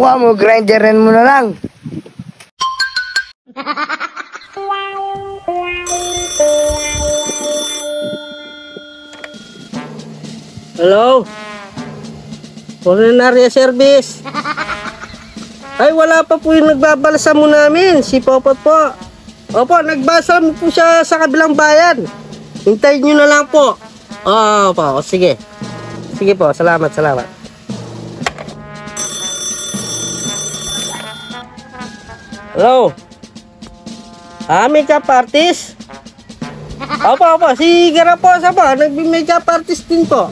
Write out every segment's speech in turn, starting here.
ginagawa mo, grinderin mo na lang. Hello? Culinary service. Ay, wala pa po yung nagbabalsa mo namin. Si Popot po. Opo, nagbasa mo po siya sa kabilang bayan. Hintayin nyo na lang po. Opo, sige. Sige po, salamat. Hello? Makeup artist? Opo, si Garaposa po. Nag-makeup artist din po.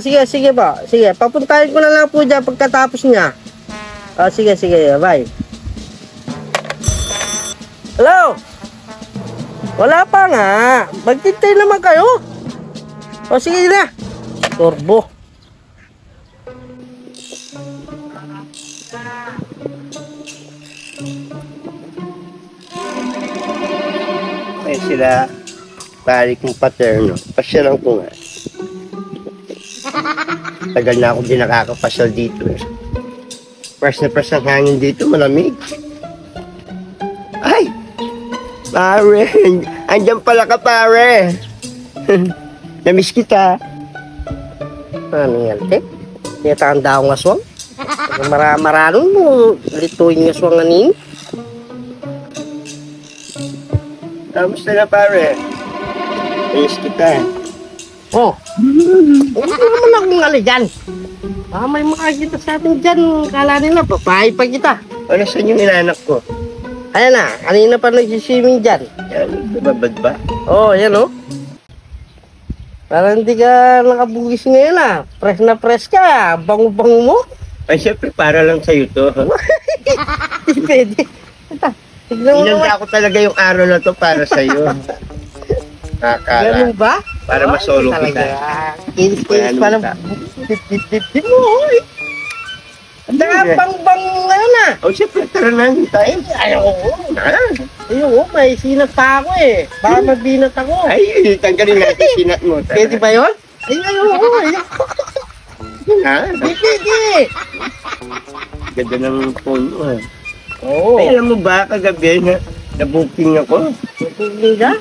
Sige po. Sige, papuntahin ko na lang po dyan pagkatapos niya. Sige. Bye. Hello? Wala pa nga. Magtintay naman kayo. Sige na. Turbo. Ay sila, pari kong paterno. Pasyalan ko nga. Tagal na ako din nakakapasyal dito eh. Fresh na fresh ang hangin dito, malamig. Ay! Pare! Andyan pala ka, pare! Namiss kita. Ano yan, te? Tinatanda akong aswang. Maraming mo. Lituin yung aswang nganin. Kamusta na, pare? Namiss kita. Huwag naman akong ngali dyan. May makakita sa atin dyan. Kala nila, babae pa kita. Ano saan yung inanak ko? Ayan na, kanina pa nagsiswimming dyan. Yan, babad ba? Yan o. Parang hindi ka nakabugis ngayon Fresh na fresh ka. Bango-bango mo. Ay, syempre, para lang sa'yo to. Hindi pwede. Tignan mo naman. Inanda ko talaga yung araw na to para sa'yo. Nakakala. Ganun ba? Para masolo kita. Kinis pa lang. Dip mo. Ang bang Oh, syempre, tara na. Tayo. Ayoko, may sinat pa ako eh. Baka magbinat ako. Ay, tanggalin natin sinat mo. Pwede ba yun? Ayoko. Pwede. Ganda ng phone mo Oo. Ay, alam mo ba, kagabi na-booking ako. Pwede ka?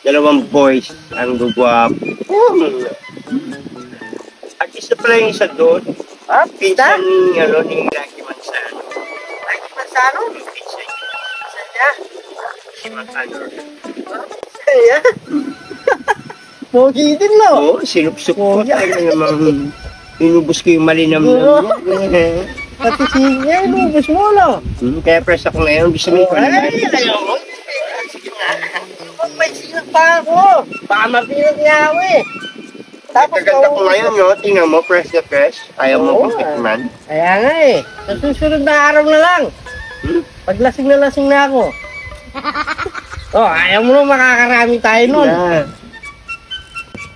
Dalawang boys ang gugwapo. At isa pala yung isa doon. Pinsan ni Lucky Manzano. Lucky Manzano? Pinsan niya. Saan niya? Si Manzano. Saan niya? Pogi din, no? Oo, sinupsuk ko. Kaya naman, inubos ko yung malinam na. Pati siya, inubos mo, no? Kaya press ako ngayon. Gusto mo ko naman. Ay, ayoko. Sige nga. May sinag pa ako. Baka mapinag niya ako eh. Tapos kaganda ko ngayon, no? Tingnan mo, press na press. Ayaw mo kong tikman. Kaya nga eh. Sa susunod na araw na lang. Paglasing na ako. Ayaw mo na makakarami tayo nun.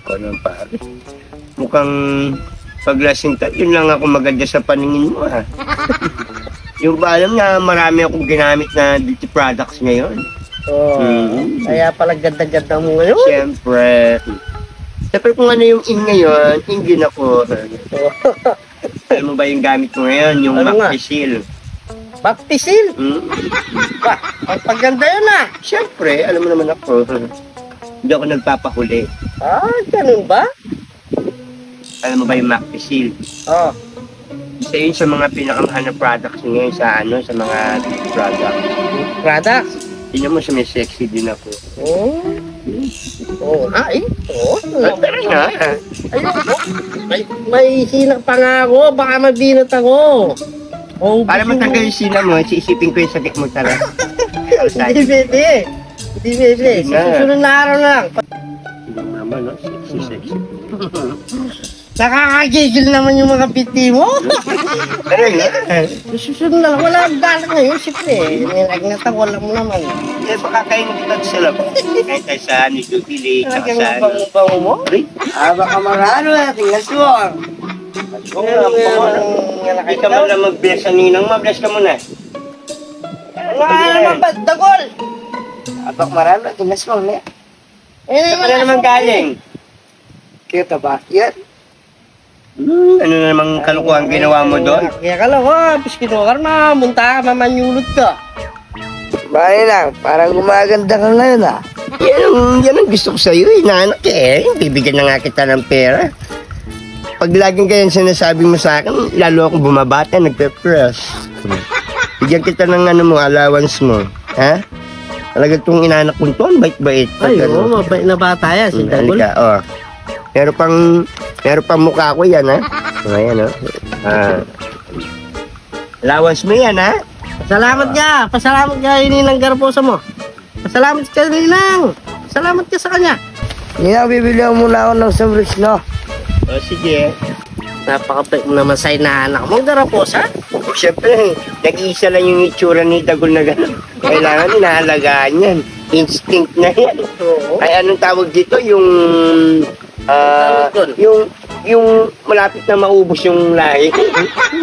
Ikaw naman pare. Mukhang paglasing tayo, yun lang ako maganda sa paningin mo Yung ba alam na marami akong ginamit na beauty products ngayon? Kaya pala ganda-ganda mo ngayon. Siyempre. Siyempre kung ano yung in ngayon, in din ako. Alam mo ba yung gamit ko ngayon? Yung Mactisil. Mactisil? Ba, pagpaganda yun Siyempre, alam mo naman ako. Hindi ako nagpapahuli. Ganun ba? Alam mo ba yung Mactisil? Isa yun sa mga pinakamahal na products ngayon sa mga beauty products. Products? Tingnan mo, sexy din ako. Tara nga. May sinag pa nga ako, baka mabinat ako. Para matanggal yung sina mo, siisipin ko yung sakit mo tara. Hindi pwede. Susunod na araw lang. Naman, no? Sexy. Nakakagigil naman yung mga biti mo. Tara nga. Susunod na lang, wala ang galang ngayon. Siyempre, nilagnat ako, alam mo naman. Baka kayo kita sa labas. Kahit tayo sa Nido Village, saka sa bango mo? Baka marano tingnan mo. Hindi ka man lang mag-bless sa ninang, mag-bless ka muna. Ano naman ba, dagol? Baka marano tingnan mo. Saan ka naman galing? Kita ba? Yan. Ano na namang kalukuhan ginawa mo doon? Kaya ka lang, piskinokar na, munta ka, mamanyulot ka. Bali lang, parang gumaganda ka ngayon ah. Yan ang gusto ko sa'yo eh, nanak eh. Bibigyan na nga kita ng pera. Pag laging ganyan sinasabi mo sa akin, lalo akong bumabata, nagpe-press. Bigyan kita ng ano mo, allowance mo. Ha? Talaga itong inanak ko ito, ang bait-bait. Ay, mabait na bata yan, si Dagol. Halika, oh. Meron pang mukha ko yan, ha? Ayan, oh. Allowance mo yan, ha? Pasalamat ka, Ninang Garbosa mo. Pasalamat ka, Ninang. Salamat ka sa kanya. Ninang, bibili mo muna ako ng sandwich, no? O, sige. Napakabait mo naman sa inaanak mo, Garbosa. Siyempre, nag-iisa lang yung itsura ni Dagol na gano'n. Kailangan inaalagaan yan. Instinct na yan. Oo. Ay, anong tawag dito? Yung malapit na maubos yung lahi.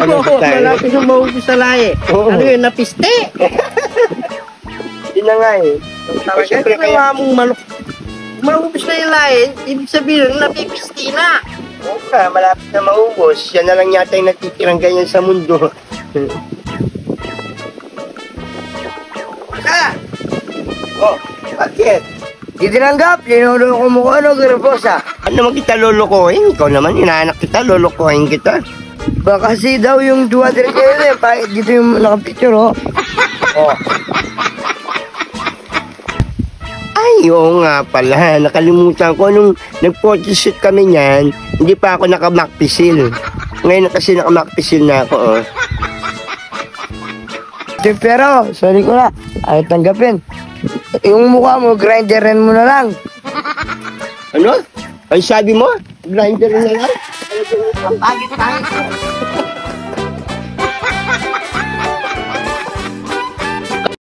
Ano Oo, malapit na maubos sa lahi. Oo. Ano yun, napiste? Yun na nga eh. Talaga, Siyempre, ginawa mong manok. Maubos na yung lahi, ibig sabihin, napipisti na. Oo ka, malapit na maubos. Yan na lang yata yung natitirang ganyan sa mundo. Ah! Oh, bakit? Di tinanggap, linuloko mo ko ano, Garbosa. Ano naman kita lolokohin? Ikaw naman, inaanak kita, lolokohin kita. Baka kasi daw yung duwater kayo na yun, pakit dito yung nakapicture, oh. Oh. Ay, oo nga pala. Nakalimutan ko nung nag-photoshoot kami niyan, hindi pa ako naka-macpisil. Ngayon kasi naka-macpisil na ako, oh. Pero, sorry ko na, ayaw tanggapin. Yung mukha mo, grinderin mo na lang. Ano? Ang sabi mo? Grinder na lang? Ang pangit-pangit mo.